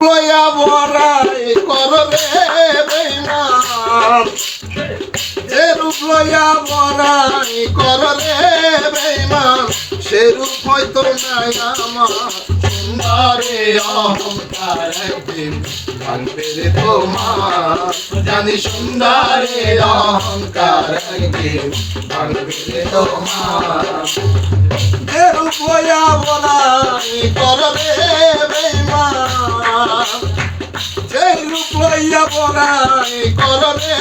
লয়া বড়াই করবে বেইমান এরূপ লয়া বড়াই করবে বেইমান সেরূপ হয়তো নাই আমার সুন্দরে অহংকার একদিন ভাঙবে রে তোমার জানি সুন্দরে অহংকার একদিন ভাঙবে রে তোমার এরূপ লয়া বড়াই করবে বেইমান সেই রূপ লইয়া বড়াই করবে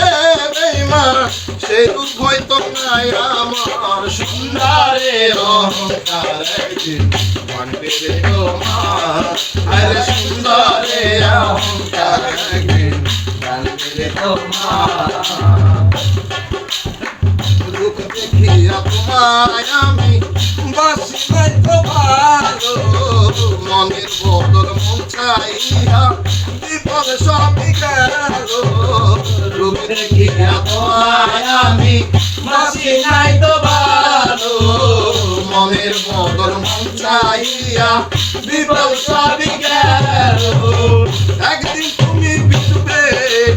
বেইমান সেই রূপ হয়তো নাই আমার সুন্দরে অহংকার একদিন ভাঙবে রে তোমার আরে সুন্দরে অহংকার একদিন ভাঙবে রে তোমার রূপ দেখিয়া তোমায় আমি বাসি নাই তো ভালো মনের বদল মন চাইয়া বিপদ সবই গেল রূপ দেখিয়া তোমায় আমি বাসি নাই তো ভালো মনের বদল মন চাইয়া বিপদ সবই গেল একদিন তুমি বিছবে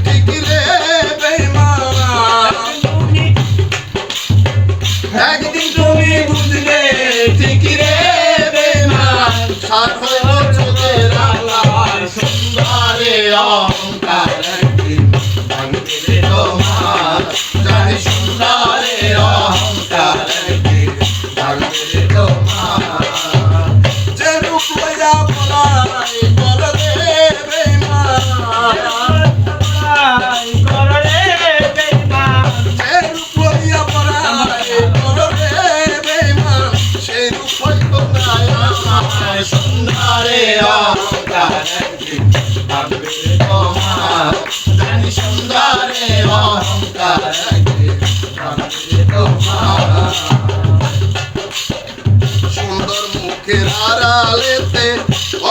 ঠিক রে বেইমান একদিন তুমি বুঝলে ঠিক রে বেইমান সার হইল চোখের আল্লাহ সুন্দরে অহংকার একদিন ভাঙবে রে তোমার জানি সুন্দরে অহংকার একদিন ভাঙবে রে তোমার যে রূপ লইয়া বড়াই করবে বেইমান যে রূপ লইয়া বড়াই করবে বেইমান সেই রূপ হয়তো নাই আমার সুন্দরে অহংকার একদিন ভাঙবে রে তোমার জানি সুন্দরে অহংকার একদিন ভাঙবে রে তোমার সুন্দর মুখের আড়ালেতে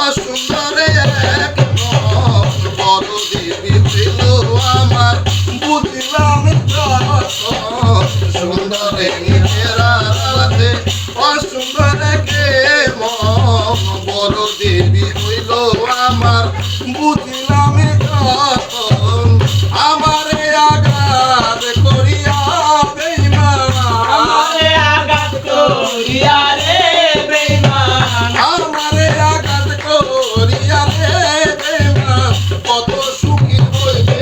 অসুন্দরে এক মন বড় দেবী ছিল আমার বুঝলাম সুন্দরে মুখের আড়ালেতে অসুন্দরে কে মন বড় দেবী হইল আমার বুঝলাম আমারে আঘাত করিয়া বেইমান আমারে আঘাত করিয়া রে বেইমান আমারে আঘাত করিয়া রে বেইমান কত সুখী হইবে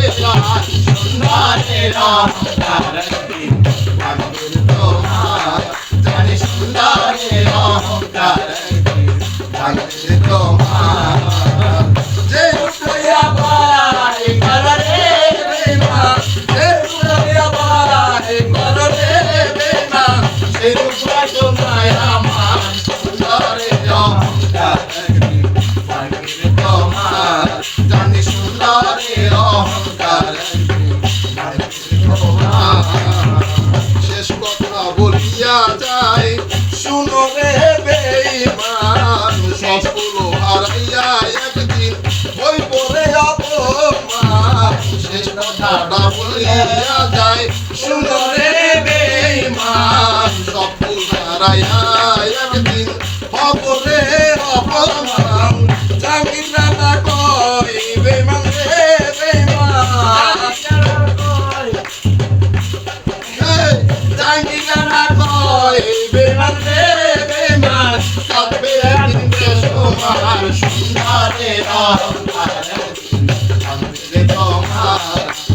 আজ সুন্দরে অহংকার একদিন ভাঙবে রে তোমার জানি সুন্দরে অহংকার একদিন ভাঙবে রে তোমার যে রূপ লইয়া বড়াই করে বেইমান যে রূপ লইয়া বড়াই করবে বেইমান সেই রূপ হয়তো নাই আমার সুন্দরে অহংকার একদিন ভাঙবে রে তোমার জানি সুন্দরে অহংকার একদিন ভাঙবে রে তোমার শেষ কথা বলিয়া যায় শুনো রে বেইমান সবগুলো হারাইয়া একদিন ওই পরে অপমান শেষ কথাটা বলিয়া যায় শুনো রে বেইমান সবগুলো হারাইয়া একদিন অপরে অপমান জানি না কই বেইমান রে বেইমান জানি না কই বেইমান রে বেইমান কাঁদবে একদিন দেশ তোমার সুন্দরে অহংকার একদিন ভাঙবে রে তোমার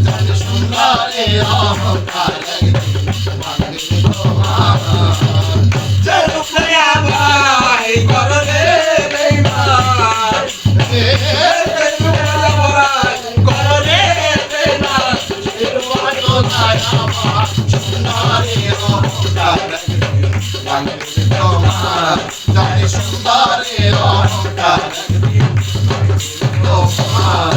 জানি সুন্দরে অহংকার একদিন ভাঙবে রে তোমার যে রূপ লইয়া বড়াই করবে বেইমান যে রূপ লইয়া বড়াই করবে বেইমান সে রূপ হয়তো নাই আমার সুন্দরে অহংকার একদিন ভাঙবে রে তোমার জানি সুন্দরে অহংকার একদিন ভাঙবে রে তোমার